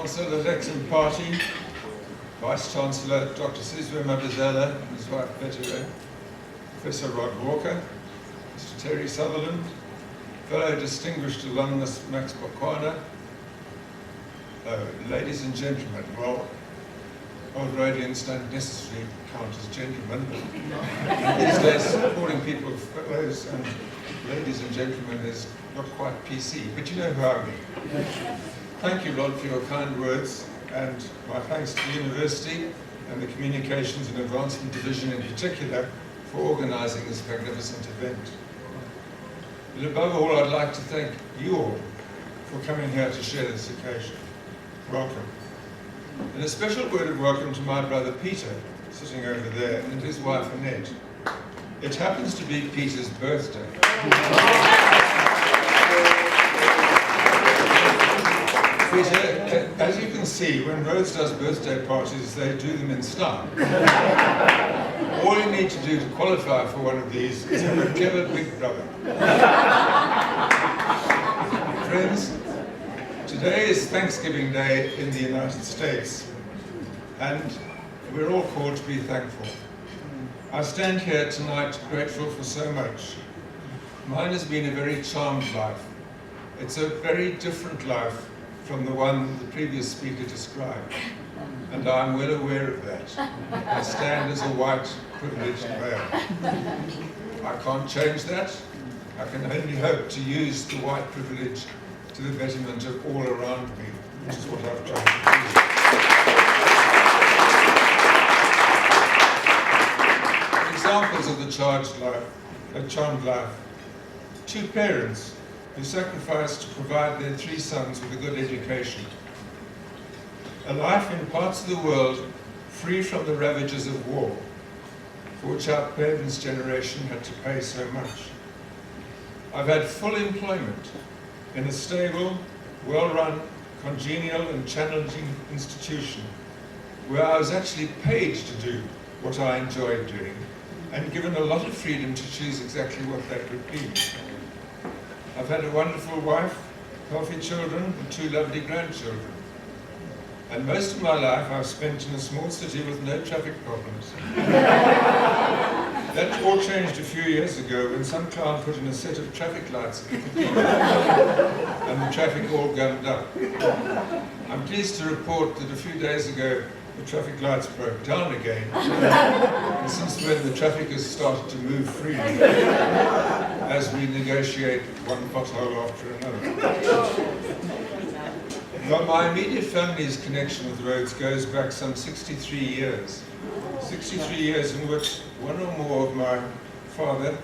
Chancellor-elect Party, Vice-Chancellor Dr. Sizwe Mabizela and his wife Betty, Professor Rod Walker, Mr. Terry Sutherland, fellow distinguished alumnus Max Bokwana, ladies and gentlemen. Well, old Rhodians don't necessarily count as gentlemen, but these days calling people fellows and ladies and gentlemen is not quite PC, but you know who I mean. Thank you, Rod, for your kind words, and my thanks to the University and the Communications and Advancement Division in particular for organising this magnificent event. But above all, I'd like to thank you all for coming here to share this occasion. Welcome. And a special word of welcome to my brother Peter, sitting over there, and his wife Annette. It happens to be Peter's birthday. Peter, as you can see, when Rhodes does birthday parties, they do them in style. All you need to do to qualify for one of these is have a clever big brother. Friends, today is Thanksgiving Day in the United States, and we're all called to be thankful. I stand here tonight grateful for so much. Mine has been a very charmed life. It's a very different life from the one the previous speaker described, and I'm well aware of that. I stand as a white, privileged male. I can't change that. I can only hope to use the white privilege to the betterment of all around me, which is what I've tried to do. Examples of the charmed life. Two parents who sacrificed to provide their three sons with a good education. A life in parts of the world free from the ravages of war, for which our parents' generation had to pay so much. I've had full employment in a stable, well-run, congenial and challenging institution where I was actually paid to do what I enjoyed doing and given a lot of freedom to choose exactly what that would be. I've had a wonderful wife, healthy children, and two lovely grandchildren. And most of my life I've spent in a small city with no traffic problems. That all changed a few years ago when some clown put in a set of traffic lights at the cathedral, and the traffic all gummed up. I'm pleased to report that a few days ago the traffic lights broke down again, and since then the traffic has started to move freely as we negotiate one pothole after another. Well, my immediate family's connection with Rhodes goes back some 63 years. 63 years in which one or more of my father,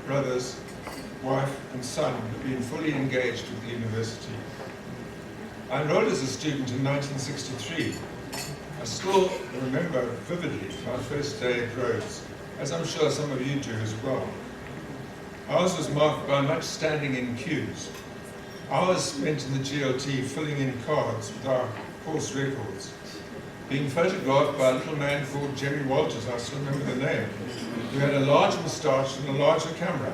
brothers, wife and son have been fully engaged with the university. I enrolled as a student in 1963. I still remember vividly my first day at Rhodes, as I'm sure some of you do as well. Ours was marked by much standing in queues. Hours spent in the GLT filling in cards with our course records. Being photographed by a little man called Jerry Walters, I still remember the name, who had a large moustache and a larger camera,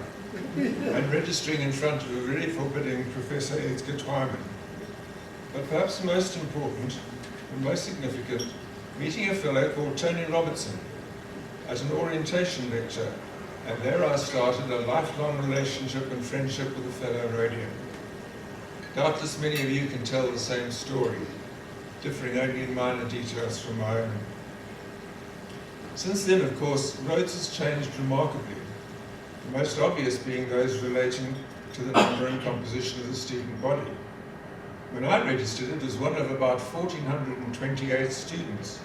and registering in front of a very forbidding Professor Edgar Twyman. But perhaps most important and most significant, meeting a fellow called Tony Robertson at an orientation lecture, and there I started a lifelong relationship and friendship with a fellow Rhodian. Doubtless many of you can tell the same story, differing only in minor details from my own. Since then, of course, Rhodes has changed remarkably, the most obvious being those relating to the number and composition of the student body. When I registered, it was one of about 1,428 students.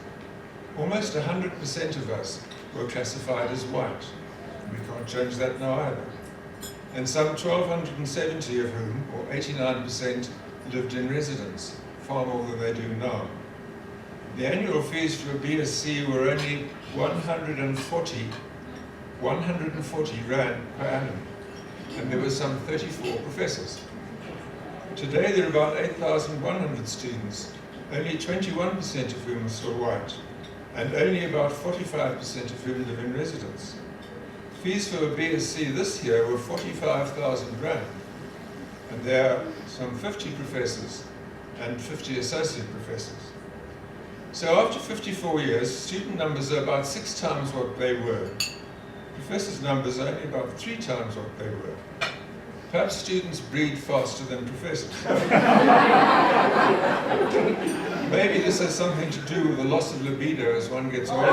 Almost 100% of us were classified as white. We can't change that now either. And some 1,270 of whom, or 89%, lived in residence, far more than they do now. The annual fees for a BSc were only 140 Rand per annum, and there were some 34 professors. Today there are about 8,100 students, only 21% of whom are still white, and only about 45% of whom live in residence. Fees for a BSc this year were 45,000 Rand, and there are some 50 professors and 50 associate professors. So after 54 years, student numbers are about 6 times what they were. Professors' numbers are only about 3 times what they were. Perhaps students breed faster than professors. Maybe this has something to do with the loss of libido as one gets older.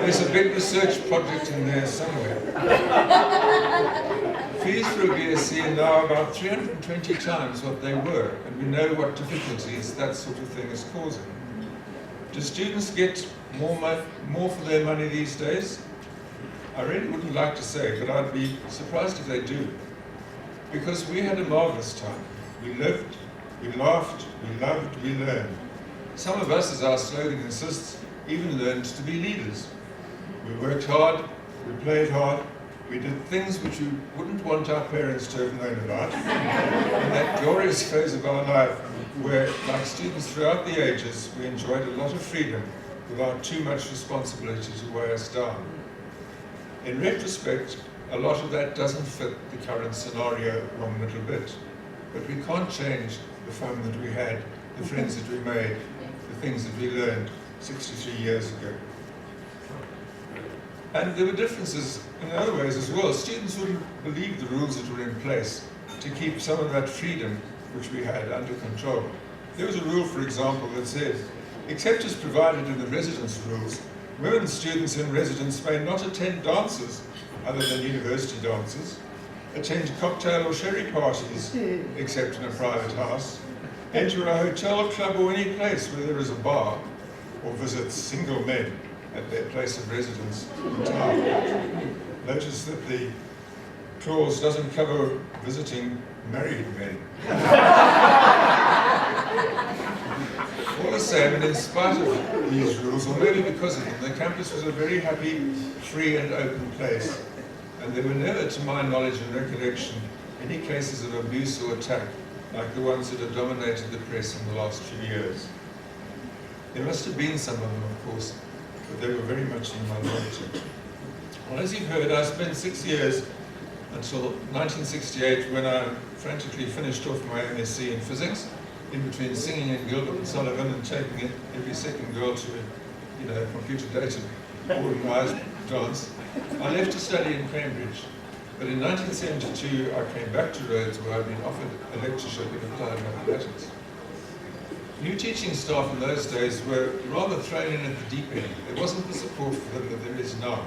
There's a big research project in there somewhere. Fees for a BSc are now about 320 times what they were, and we know what difficulties that sort of thing is causing. Do students get more for their money these days? I really wouldn't like to say, but I'd be surprised if they do. Because we had a marvelous time. We lived, we laughed, we loved, we learned. Some of us, as our slogan insists, even learned to be leaders. We worked hard, we played hard, we did things which we wouldn't want our parents to have known about. In that glorious phase of our life where, like students throughout the ages, we enjoyed a lot of freedom without too much responsibility to weigh us down. In retrospect, a lot of that doesn't fit the current scenario one little bit. But we can't change the fun that we had, the friends that we made, the things that we learned 63 years ago. And there were differences in other ways as well. Students wouldn't believe the rules that were in place to keep some of that freedom which we had under control. There was a rule, for example, that said, except as provided in the residence rules, women students in residence may not attend dances other than university dances, attend cocktail or sherry parties except in a private house, enter a hotel, club or any place where there is a bar, or visit single men at their place of residence in town. Notice that the clause doesn't cover visiting married men. All the same, and in spite of these rules, or maybe because of them, the campus was a very happy, free and open place. And there were never, to my knowledge and recollection, any cases of abuse or attack like the ones that have dominated the press in the last few years. There must have been some of them, of course, but they were very much in the minority. Well, as you've heard, I spent 6 years until 1968 when I frantically finished off my MSc in physics, in between singing in Gilbert and Sullivan and taking it every second girl to, computer-dated organised dance. I left to study in Cambridge, but in 1972 I came back to Rhodes where I'd been offered a lectureship in applied mathematics. New teaching staff in those days were rather thrown in at the deep end. There wasn't the support for them that there is now.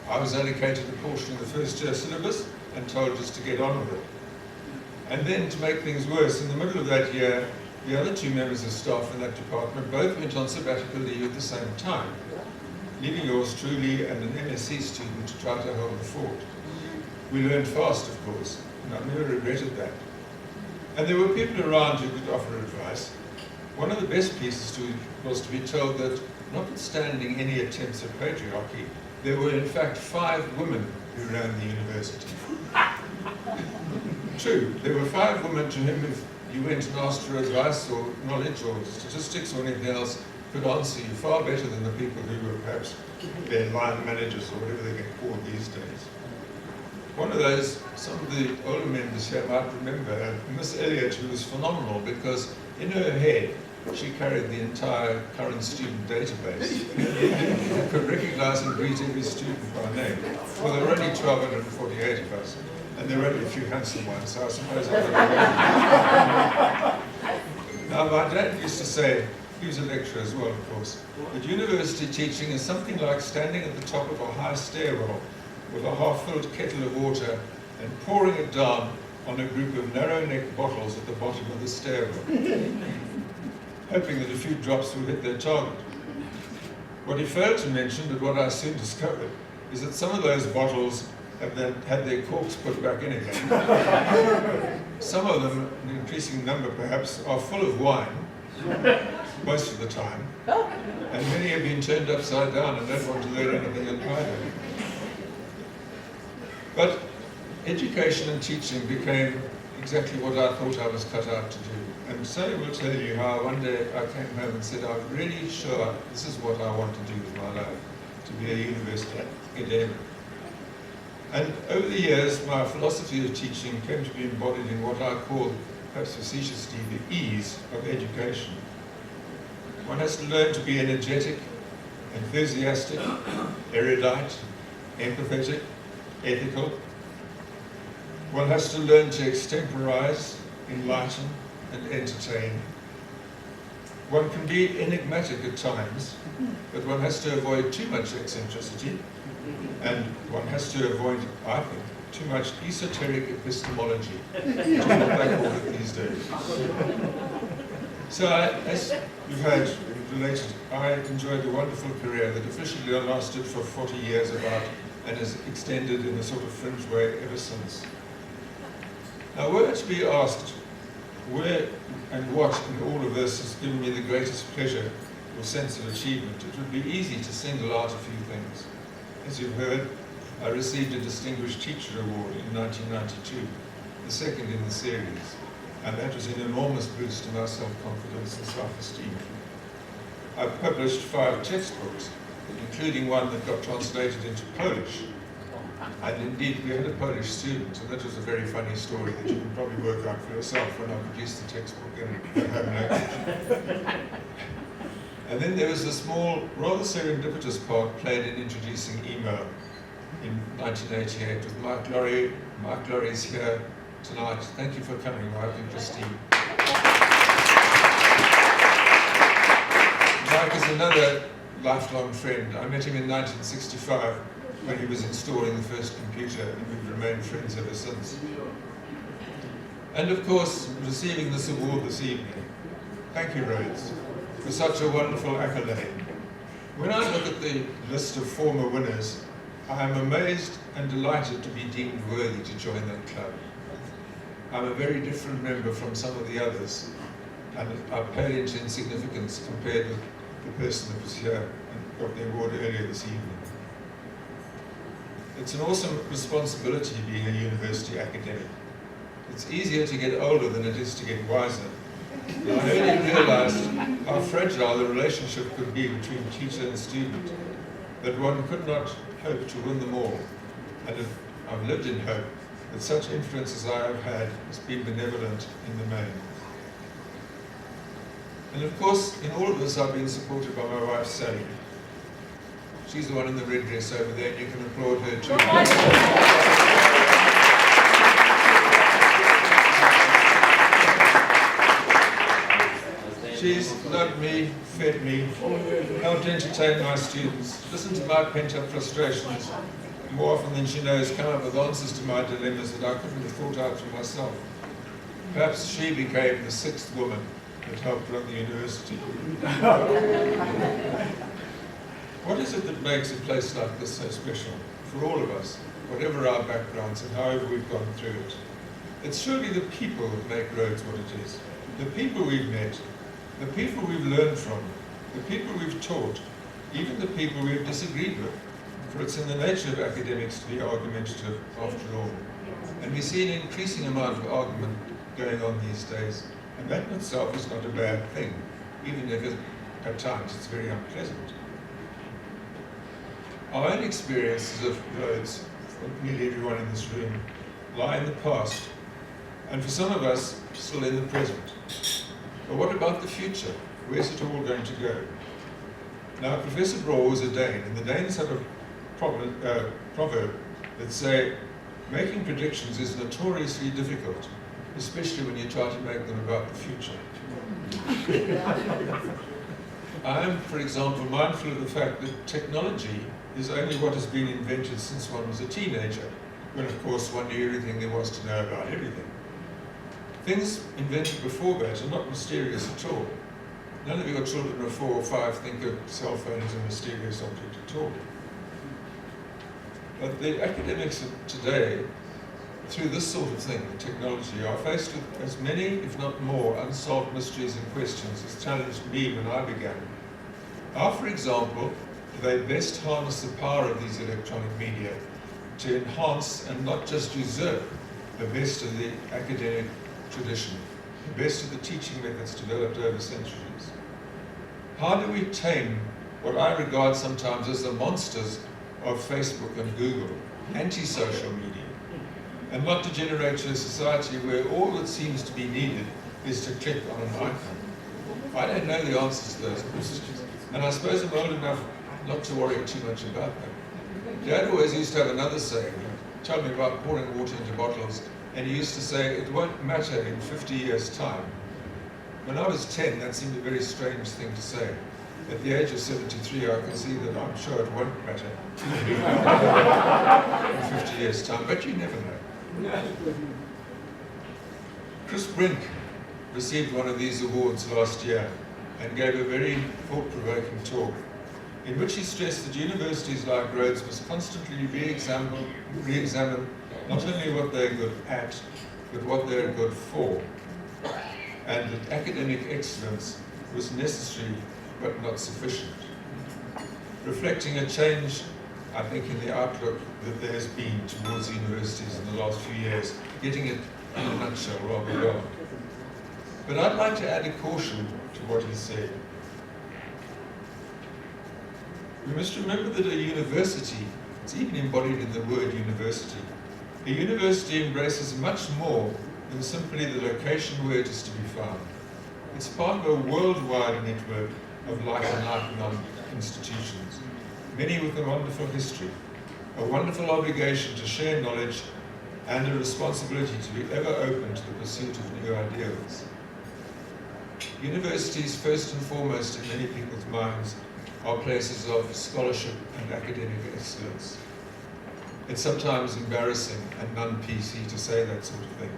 I was allocated a portion of the first year syllabus and told just to get on with it. And then, to make things worse, in the middle of that year, the other 2 members of staff in that department both went on sabbatical leave at the same time, leaving yours truly and an MSc student to try to hold the fort. We learned fast, of course, and I've never regretted that. And there were people around who could offer advice. One of the best pieces was to be told that, notwithstanding any attempts at patriarchy, there were in fact 5 women who ran the university. True, there were 5 women to whom if you went and asked for advice or knowledge or statistics or anything else, could answer you far better than the people who were perhaps their line managers or whatever they get called these days. One of those, some of the older members here might remember, Miss Elliott, who was phenomenal because in her head she carried the entire current student database. Could recognize and greet every student by name. Well, there were only 1,248 of us, and there were only a few handsome ones, so I suppose I got it. Now, my dad used to say, he was a lecturer as well, of course, that university teaching is something like standing at the top of a high stairwell with a half-filled kettle of water and pouring it down on a group of narrow-necked bottles at the bottom of the stairwell, hoping that a few drops will hit their target. What he failed to mention, but what I soon discovered, is that some of those bottles have then had their corks put back in again. Some of them, an increasing number perhaps, are full of wine, most of the time, and many have been turned upside down and don't want to learn anything either. But education and teaching became exactly what I thought I was cut out to do. And Sally will tell you how one day I came home and said, I'm really sure this is what I want to do with my life, to be a university academic. And over the years, my philosophy of teaching came to be embodied in what I call perhaps facetiously, the ease of education. One has to learn to be energetic, enthusiastic, erudite, empathetic, ethical. One has to learn to extemporize, enlighten, and entertain. One can be enigmatic at times, but one has to avoid too much eccentricity, and one has to avoid, I think, too much esoteric epistemology, which is what they call it these days. So, as you've heard related, I enjoyed a wonderful career that officially lasted for 40 years about, and has extended in a sort of fringe way ever since. Now, were it to be asked where and what in all of this has given me the greatest pleasure or sense of achievement, it would be easy to single out a few things. As you've heard, I received a Distinguished Teacher Award in 1992, the second in the series, and that was an enormous boost to my self-confidence and self-esteem. I've published 5 textbooks, including one that got translated into Polish. And indeed, we had a Polish student, and that was a very funny story that you can probably work out for yourself when I produce the textbook in home language. And then there was a small, rather serendipitous part played in introducing email in 1988 with Mark Laurie. Mark Laurie's here tonight. Thank you for coming, Mark and Christine. Mark is another lifelong friend. I met him in 1965 when he was installing the first computer, and we've remained friends ever since. And of course, receiving this award this evening. Thank you, Rhodes, for such a wonderful accolade. When I look at the list of former winners, I am amazed and delighted to be deemed worthy to join that club. I'm a very different member from some of the others, and I pale into insignificance compared with the person that was here and got the award earlier this evening. It's an awesome responsibility being a university academic. It's easier to get older than it is to get wiser. I only realized how fragile the relationship could be between teacher and student, that one could not hope to win them all. And if I've lived in hope that such influence as I have had has been benevolent in the main. And of course, in all of this, I've been supported by my wife, Sally. She's the one in the red dress over there, and you can applaud her too. She's loved me, fed me, helped entertain my students, listened to my pent-up frustrations, and more often than she knows, come up with answers to my dilemmas that I couldn't have thought out for myself. Perhaps she became the 6th woman that helped run the university. What is it that makes a place like this so special for all of us, whatever our backgrounds and however we've gone through it? It's surely the people that make Rhodes what it is. The people we've met, the people we've learned from, the people we've taught, even the people we've disagreed with. For it's in the nature of academics to be argumentative after all. And we see an increasing amount of argument going on these days. And that in itself is not a bad thing, even if at times it's very unpleasant. Our own experiences of Rhodes, for nearly everyone in this room, lie in the past, and for some of us, still in the present. But what about the future? Where's it all going to go? Now, Professor Braw was a Dane, and the Danes have a proverb that say, making predictions is notoriously difficult, especially when you try to make them about the future. I am, for example, mindful of the fact that technology is only what has been invented since one was a teenager, when of course one knew everything there was to know about everything. Things invented before that are not mysterious at all. None of your children of 4 or 5 think a cell phone is a mysterious object at all. But the academics of today, through this sort of thing, the technology, are faced with as many, if not more, unsolved mysteries and questions as challenged me when I began. How, for example, do they best harness the power of these electronic media to enhance and not just usurp the best of the academic tradition, the best of the teaching methods developed over centuries? How do we tame what I regard sometimes as the monsters of Facebook and Google, anti-social media? and not degenerate to a society where all that seems to be needed is to click on an icon. I don't know the answers to those questions, and I suppose I'm old enough not to worry too much about them. Dad always used to have another saying, tell me about pouring water into bottles, and he used to say, it won't matter in 50 years' time. When I was 10, that seemed a very strange thing to say. At the age of 73, I can see that I'm sure it won't matter in 50 years' time, but you never know. Chris Brink received one of these awards last year and gave a very thought-provoking talk in which he stressed that universities like Rhodes must constantly re-examine not only what they're good at, but what they're good for, and that academic excellence was necessary but not sufficient. Reflecting a change, I think, in the outlook that there's been towards universities in the last few years, getting it in a nutshell rather well. But I'd like to add a caution to what he said. We must remember that a university, it's even embodied in the word university, a university embraces much more than simply the location where it is to be found. It's part of a worldwide network of like-minded institutions, many with a wonderful history, a wonderful obligation to share knowledge, and a responsibility to be ever open to the pursuit of new ideals. Universities, first and foremost in many people's minds, are places of scholarship and academic excellence. It's sometimes embarrassing and non-PC to say that sort of thing.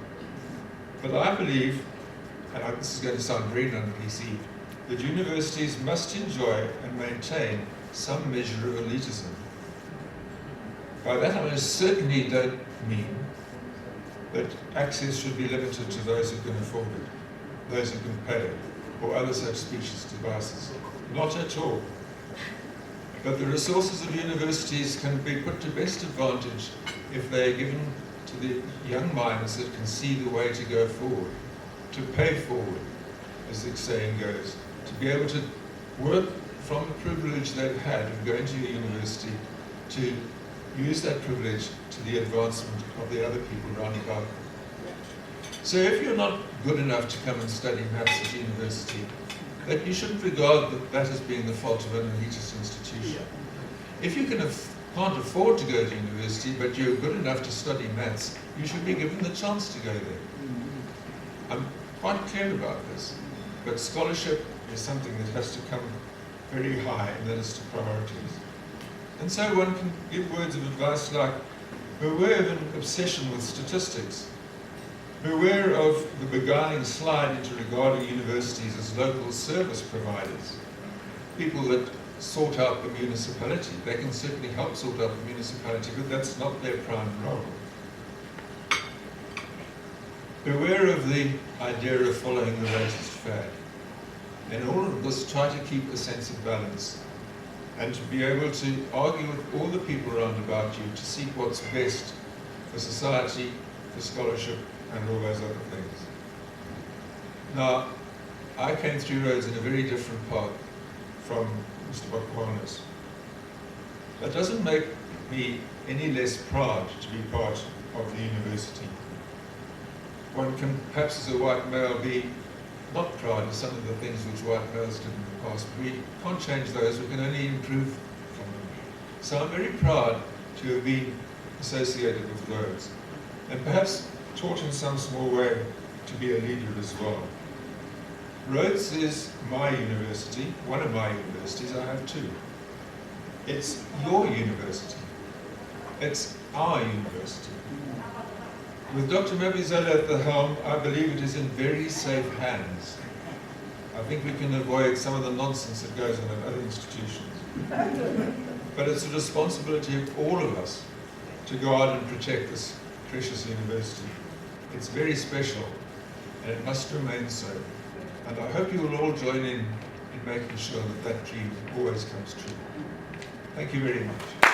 But I believe, and this is going to sound very non-PC, that universities must enjoy and maintain some measure of elitism. By that I most certainly don't mean that access should be limited to those who can afford it, those who can pay, or other such specious devices. Not at all. But the resources of universities can be put to best advantage if they are given to the young minds that can see the way to go forward, to pay forward, as the saying goes, to be able to work from the privilege they've had of going to a university, to use that privilege to the advancement of the other people around about them. So if you're not good enough to come and study maths at university, that you shouldn't regard that as being the fault of an elitist institution. If you can't afford to go to university, but you're good enough to study maths, you should be given the chance to go there. I'm quite clear about this, but scholarship is something that has to come very high in the list of priorities. And so one can give words of advice like, beware of an obsession with statistics. Beware of the beguiling slide into regarding universities as local service providers. People that sort out the municipality. They can certainly help sort out the municipality, but that's not their prime role. Beware of the idea of following the latest fad. In all of this, try to keep a sense of balance and to be able to argue with all the people around about you to seek what's best for society, for scholarship, and all those other things. Now, I came through Rhodes in a very different path from Mr. Bakwanis. That doesn't make me any less proud to be part of the university. One can, perhaps as a white male, be not proud of some of the things which white males did in the past. We can't change those, we can only improve from them. So I'm very proud to have been associated with Rhodes, and perhaps taught in some small way to be a leader as well. Rhodes is my university, one of my universities. I have two. It's your university. It's our university. With Dr. Mabizela at the helm, I believe it is in very safe hands. I think we can avoid some of the nonsense that goes on at other institutions. But it's a responsibility of all of us to go out and protect this precious university. It's very special, and it must remain so. And I hope you will all join in making sure that that dream always comes true. Thank you very much.